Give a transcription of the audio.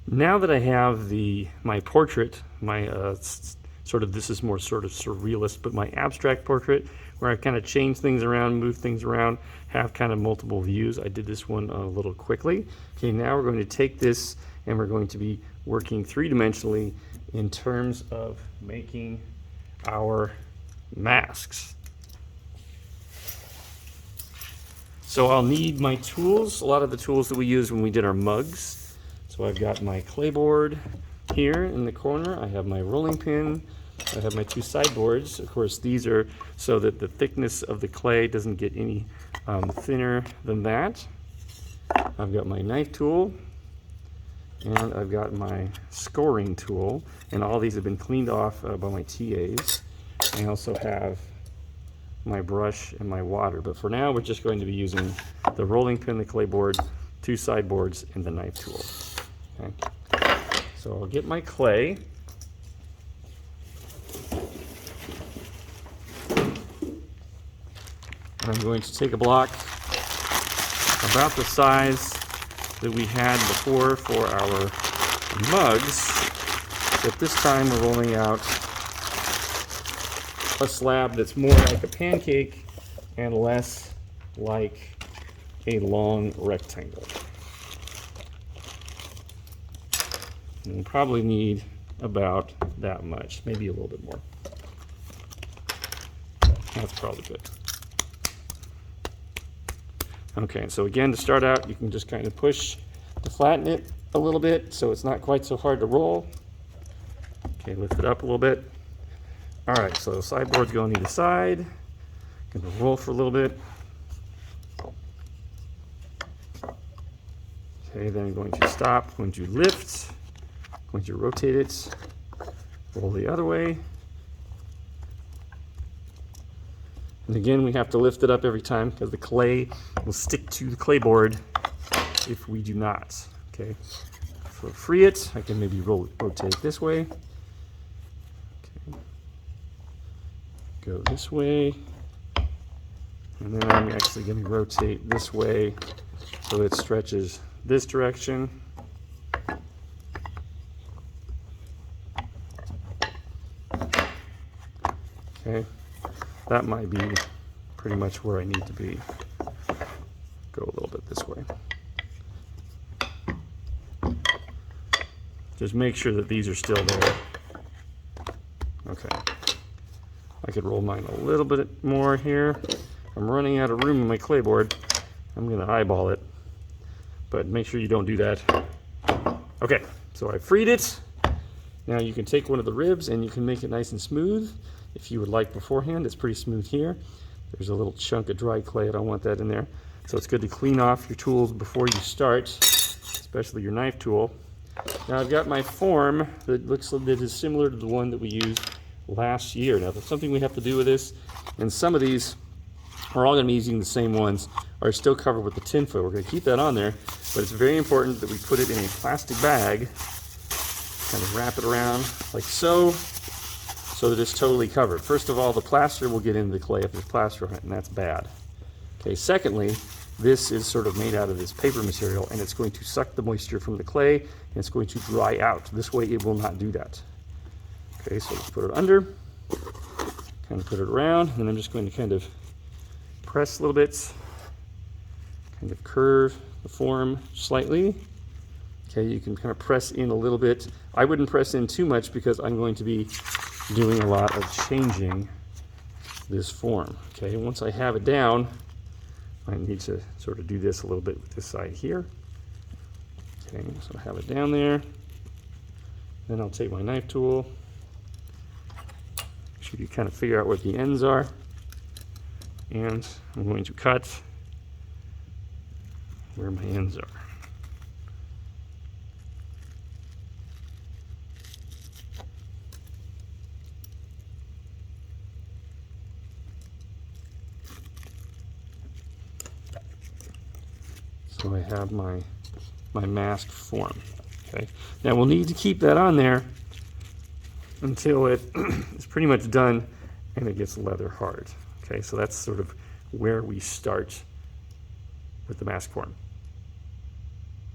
Now that I have my portrait, my this is more sort of surrealist, but my abstract portrait, where I've kind of changed things around, moved things around, have kind of multiple views. I did this one a little quickly. Okay, now we're going to take this and we're going to be working three-dimensionally in terms of making our masks. So I'll need my tools, a lot of the tools that we used when we did our mugs. So I've got my clay board here in the corner. I have my rolling pin. I have my two sideboards. Of course, these are so that the thickness of the clay doesn't get any thinner than that. I've got my knife tool, and I've got my scoring tool, and all these have been cleaned off by my TAs. I also have my brush and my water, but for now we're just going to be using the rolling pin, the clay board, two sideboards, and the knife tool. Okay. So I'll get my clay. And I'm going to take a block about the size that we had before for our mugs, but this time we're rolling out a slab that's more like a pancake and less like a long rectangle. And we'll probably need about that much, maybe a little bit more. That's probably good. Okay, so again, to start out, you can just kind of push to flatten it a little bit so it's not quite so hard to roll. Okay, lift it up a little bit. All right, so sideboards go on either side. Gonna roll for a little bit. Okay, then I'm going to stop, going to lift, going to rotate it, roll the other way. And again, we have to lift it up every time because the clay will stick to the clay board if we do not. Okay, so free it. I can maybe rotate it this way. Okay. Go this way. And then I'm actually going to rotate this way so it stretches this direction. Okay. That might be pretty much where I need to be. Go a little bit this way. Just make sure that these are still there. Okay. I could roll mine a little bit more here. I'm running out of room in my clay board. I'm going to eyeball it, but make sure you don't do that. Okay, so I freed it. Now you can take one of the ribs and you can make it nice and smooth. If you would like beforehand, it's pretty smooth here. There's a little chunk of dry clay. I don't want that in there. So it's good to clean off your tools before you start, especially your knife tool. Now I've got my form that is similar to the one that we used last year. Now there's something we have to do with this, and some of these are all going to be using the same ones, are still covered with the tin foil. We're going to keep that on there, but it's very important that we put it in a plastic bag, kind of wrap it around like so, so that it's totally covered. First of all, the plaster will get into the clay if there's plaster on it, and that's bad. Okay, secondly, this is sort of made out of this paper material, and it's going to suck the moisture from the clay, and it's going to dry out. This way it will not do that. Okay, so let's put it under, kind of put it around, and I'm just going to kind of press a little bit, kind of curve the form slightly. Okay, you can kind of press in a little bit. I wouldn't press in too much because I'm going to be doing a lot of changing this form. Okay, once I have it down, I need to sort of do this a little bit with this side here. Okay, so I have it down there. Then I'll take my knife tool. Make sure you kind of figure out what the ends are. And I'm going to cut where my ends are. So I have my mask form. Okay. Now we'll need to keep that on there until it is pretty much done and it gets leather hard. Okay, so that's sort of where we start with the mask form.